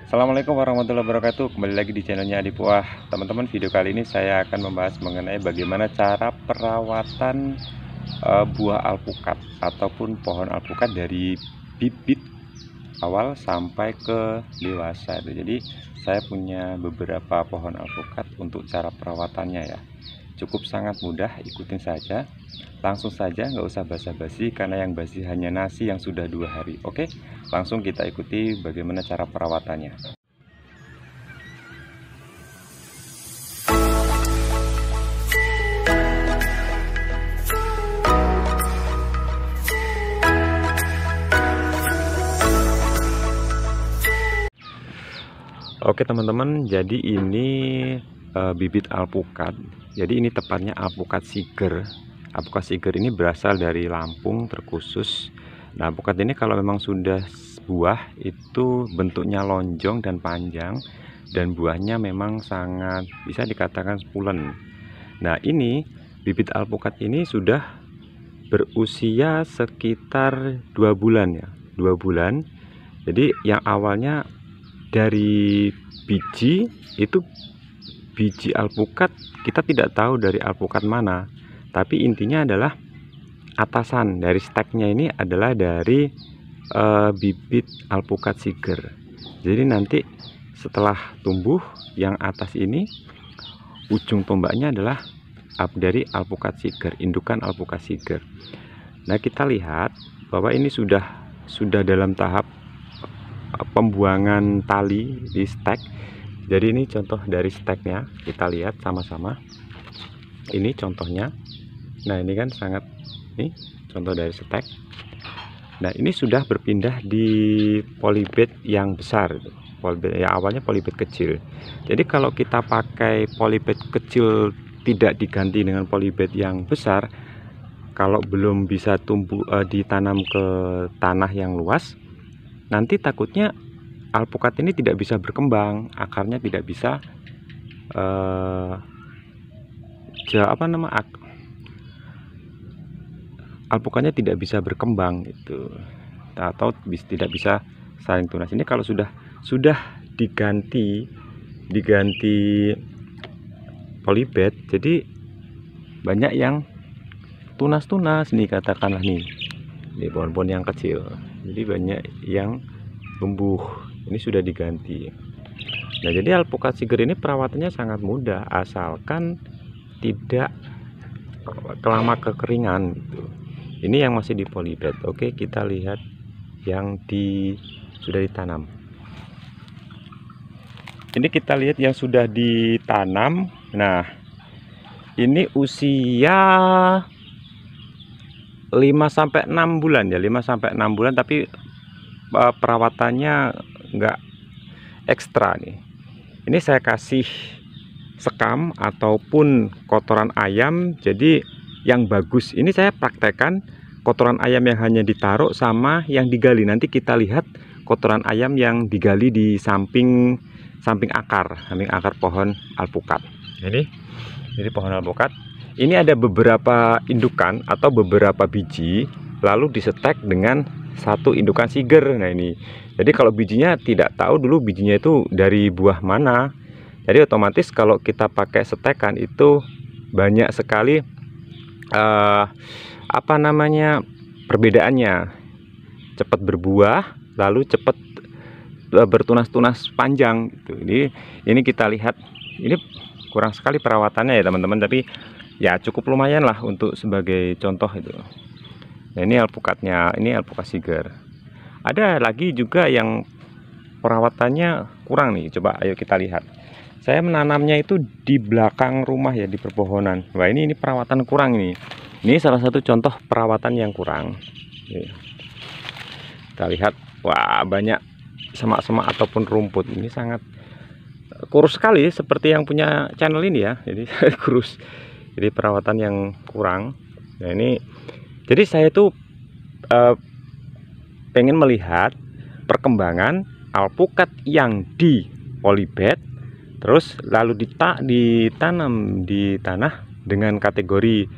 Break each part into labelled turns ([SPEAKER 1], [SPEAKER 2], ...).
[SPEAKER 1] Assalamualaikum warahmatullahi wabarakatuh. Kembali lagi di channelnya Adipuah. Teman-teman, video kali ini saya akan membahas mengenai bagaimana cara perawatan buah alpukat ataupun pohon alpukat dari bibit awal sampai ke dewasa. Jadi saya punya beberapa pohon alpukat untuk cara perawatannya ya. Cukup sangat mudah, ikutin saja. Langsung saja, nggak usah basa-basi, karena yang basi hanya nasi yang sudah 2 hari. Oke, langsung kita ikuti bagaimana cara perawatannya. Oke teman-teman, jadi ini bibit alpukat. Jadi ini tepatnya alpukat siger. Alpukat siger ini berasal dari Lampung terkhusus. Nah, alpukat ini kalau memang sudah buah itu bentuknya lonjong dan panjang, dan buahnya memang sangat bisa dikatakan pulen. Nah, ini bibit alpukat ini sudah berusia sekitar 2 bulan ya, 2 bulan. Jadi yang awalnya dari biji itu, biji alpukat kita tidak tahu dari alpukat mana, tapi intinya adalah atasan dari steknya ini adalah dari bibit alpukat siger. Jadi nanti setelah tumbuh yang atas ini ujung tombaknya adalah dari alpukat siger, indukan alpukat siger. Nah, kita lihat bahwa ini sudah dalam tahap pembuangan tali di stek. Jadi ini contoh dari steknya, kita lihat sama-sama. Ini contohnya. Nah, ini kan sangat, ini contoh dari stek. Nah, ini sudah berpindah di polybed yang besar. Polybed ya, awalnya polybed kecil. Jadi kalau kita pakai polybed kecil tidak diganti dengan polybed yang besar, kalau belum bisa tumbuh ditanam ke tanah yang luas, nanti takutnya alpukat ini tidak bisa berkembang, akarnya tidak bisa alpukatnya tidak bisa berkembang gitu, atau tidak bisa saling tunas. Ini kalau sudah diganti polybed, jadi banyak yang tunas-tunas nih, katakanlah nih pohon-pohon yang kecil, jadi banyak yang tumbuh. Ini sudah diganti. Nah, jadi alpukat siger ini perawatannya sangat mudah, asalkan tidak lama kekeringan gitu. Ini yang masih di polybed. Oke, kita lihat yang sudah ditanam. Ini kita lihat yang sudah ditanam. Nah, ini usia 5-6 bulan ya, 5-6 bulan, tapi perawatannya enggak ekstra nih. Ini saya kasih sekam ataupun kotoran ayam. Jadi yang bagus ini saya praktekkan kotoran ayam yang hanya ditaruh sama yang digali. Nanti kita lihat kotoran ayam yang digali di samping akar pohon alpukat. Ini pohon alpukat. Ini ada beberapa indukan atau beberapa biji, lalu disetek dengan satu indukan siger. Nah, ini jadi kalau bijinya tidak tahu dulu bijinya itu dari buah mana, jadi otomatis kalau kita pakai setekan itu banyak sekali perbedaannya. Cepat berbuah, lalu cepat bertunas-tunas panjang gitu. Ini kita lihat, ini kurang sekali perawatannya ya teman-teman, tapi ya cukup lumayan lah untuk sebagai contoh itu. Nah, ini alpukatnya, ini alpukat siger. Ada lagi juga yang perawatannya kurang nih, coba ayo kita lihat. Saya menanamnya itu di belakang rumah ya, di perpohonan. Wah, ini perawatan kurang ini. Ini salah satu contoh perawatan yang kurang. Kita lihat, wah, banyak semak-semak ataupun rumput. Ini sangat kurus sekali, seperti yang punya channel ini ya. Jadi kurus. Jadi perawatan yang kurang. Nah, ini jadi saya tuh pengen melihat perkembangan alpukat yang di polybed, terus lalu ditanam di tanah dengan kategori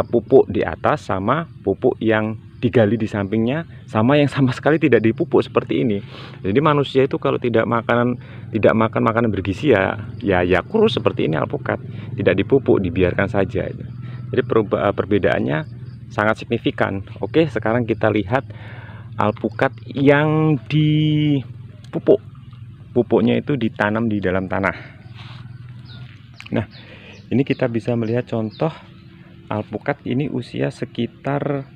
[SPEAKER 1] pupuk di atas sama pupuk yang digali di sampingnya, sama yang sama sekali tidak dipupuk seperti ini. Jadi manusia itu kalau tidak makan makanan bergizi ya kurus seperti ini alpukat, tidak dipupuk, dibiarkan saja. Jadi perbedaannya sangat signifikan. Oke, sekarang kita lihat alpukat yang dipupuk. Pupuknya itu ditanam di dalam tanah. Nah, ini kita bisa melihat contoh alpukat ini usia sekitar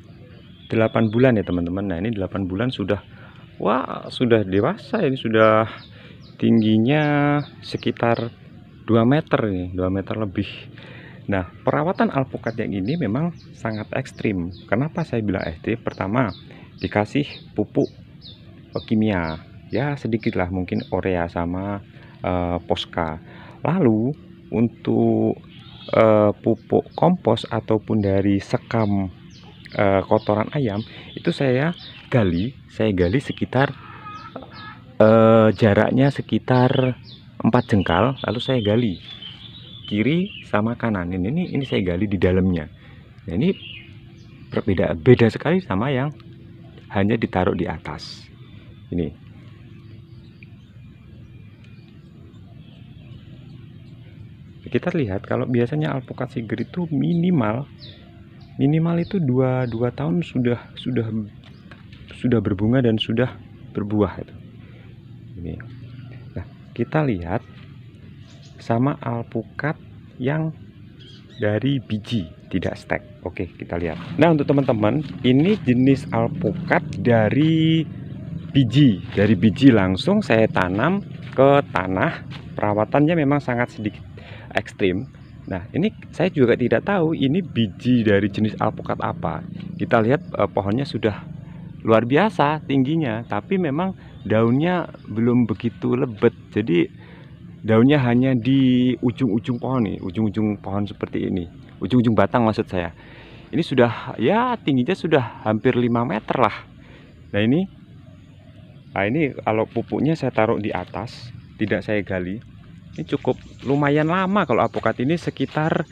[SPEAKER 1] 8 bulan ya teman-teman. Nah, ini 8 bulan sudah, wah, sudah dewasa. Ini sudah tingginya sekitar 2 meter nih, 2 meter lebih. Nah, perawatan alpukat yang ini memang sangat ekstrim. Kenapa saya bilang ekstrim? Pertama, dikasih pupuk kimia, ya sedikit lah, mungkin urea sama Posca. Lalu untuk pupuk kompos ataupun dari sekam kotoran ayam itu saya gali sekitar jaraknya sekitar 4 jengkal, lalu saya gali kiri sama kanan. Ini saya gali di dalamnya. Nah, ini beda sekali sama yang hanya ditaruh di atas. Ini kita lihat, kalau biasanya alpukat siger itu minimal itu 2 tahun sudah berbunga dan sudah berbuah itu. Ini. Nah, kita lihat sama alpukat yang dari biji, tidak stek. Oke, kita lihat. Nah, untuk teman-teman, ini jenis alpukat dari biji. Dari biji langsung saya tanam ke tanah. Perawatannya memang sangat sedikit ekstrim. Nah, ini saya juga tidak tahu ini biji dari jenis alpukat apa. Kita lihat pohonnya sudah luar biasa tingginya, tapi memang daunnya belum begitu lebat. Jadi daunnya hanya di ujung-ujung pohon nih, ujung-ujung pohon seperti ini, ujung-ujung batang maksud saya. Ini sudah, ya tingginya sudah hampir 5 meter lah. Nah, ini kalau pupuknya saya taruh di atas, tidak saya gali. Ini cukup lumayan lama. Kalau alpukat ini sekitar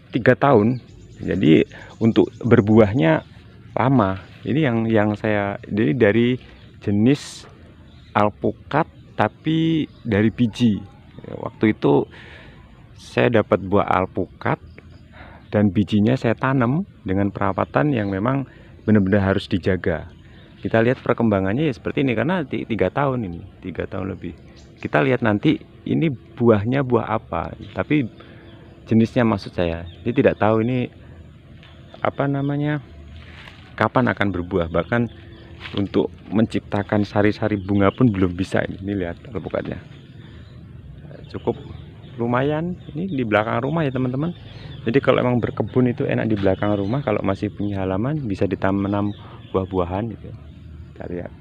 [SPEAKER 1] 3 tahun. Jadi untuk berbuahnya lama. Ini yang saya, jadi dari jenis alpukat tapi dari biji. Waktu itu saya dapat buah alpukat dan bijinya saya tanam dengan perawatan yang memang benar-benar harus dijaga. Kita lihat perkembangannya ya seperti ini, karena 3 tahun ini, 3 tahun lebih. Kita lihat nanti ini buahnya buah apa, tapi jenisnya maksud saya. Dia tidak tahu ini apa namanya, kapan akan berbuah. Bahkan untuk menciptakan sari-sari bunga pun belum bisa. Ini lihat alpukatnya. Cukup lumayan. Ini di belakang rumah ya teman-teman. Jadi kalau emang berkebun itu enak di belakang rumah. Kalau masih punya halaman bisa ditanam buah-buahan gitu. Kita lihat.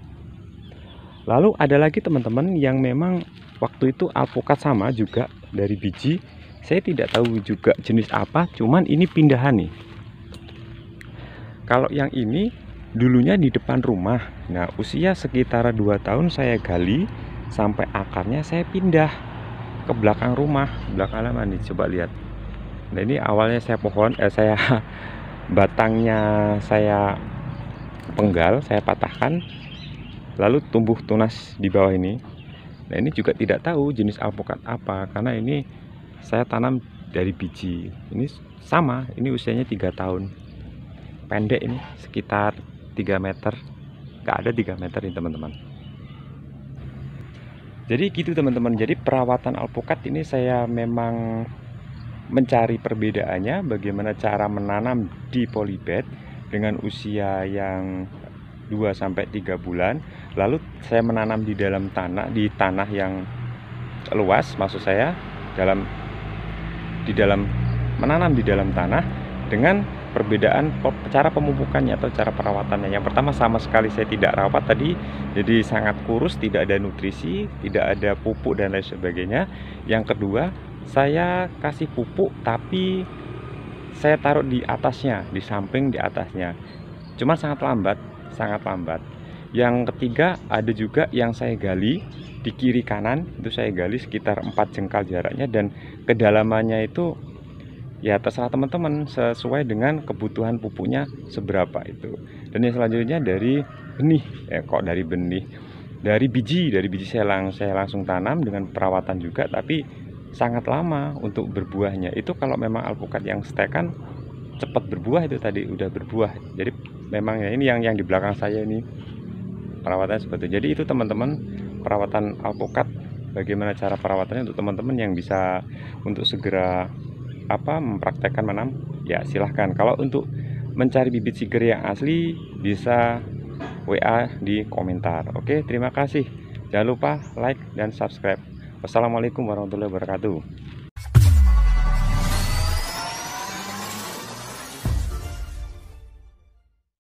[SPEAKER 1] Lalu ada lagi teman-teman yang memang waktu itu alpukat sama juga dari biji. Saya tidak tahu juga jenis apa, cuman ini pindahan nih. Kalau yang ini dulunya di depan rumah. Nah, usia sekitar 2 tahun saya gali sampai akarnya saya pindah ke belakang rumah, belakang halaman nih, coba lihat. Nah, ini awalnya saya batangnya saya penggal, saya patahkan, lalu tumbuh tunas di bawah ini. Nah, ini juga tidak tahu jenis alpukat apa, karena ini saya tanam dari biji. Ini sama, ini usianya 3 tahun. Pendek ini, sekitar 3 meter. Nggak ada 3 meter ini teman-teman. Jadi gitu teman-teman. Jadi perawatan alpukat ini saya memang mencari perbedaannya, bagaimana cara menanam di polybag dengan usia yang 2-3 bulan. Lalu saya menanam di dalam tanah, di tanah yang luas, maksud saya menanam di dalam tanah, dengan perbedaan cara pemupukannya atau cara perawatannya. Yang pertama, sama sekali saya tidak rawat tadi, jadi sangat kurus, tidak ada nutrisi, tidak ada pupuk dan lain sebagainya. Yang kedua, saya kasih pupuk tapi saya taruh di atasnya, di samping, di atasnya, cuma sangat lambat. Yang ketiga, ada juga yang saya gali di kiri kanan, itu saya gali sekitar 4 jengkal jaraknya, dan kedalamannya itu ya terserah teman-teman sesuai dengan kebutuhan pupuknya seberapa itu. Dan yang selanjutnya dari benih, kok dari benih, dari biji saya langsung tanam dengan perawatan juga, tapi sangat lama untuk berbuahnya. Itu kalau memang alpukat yang stekan cepat berbuah, itu tadi udah berbuah. Jadi memang ya ini yang di belakang saya ini perawatannya seperti itu. Jadi itu teman-teman perawatan alpukat. Bagaimana cara perawatannya untuk teman-teman yang bisa untuk segera mempraktekkan menanam, ya silahkan. Kalau untuk mencari bibit siger yang asli bisa WA di komentar. Oke, terima kasih. Jangan lupa like dan subscribe. Wassalamualaikum warahmatullahi wabarakatuh.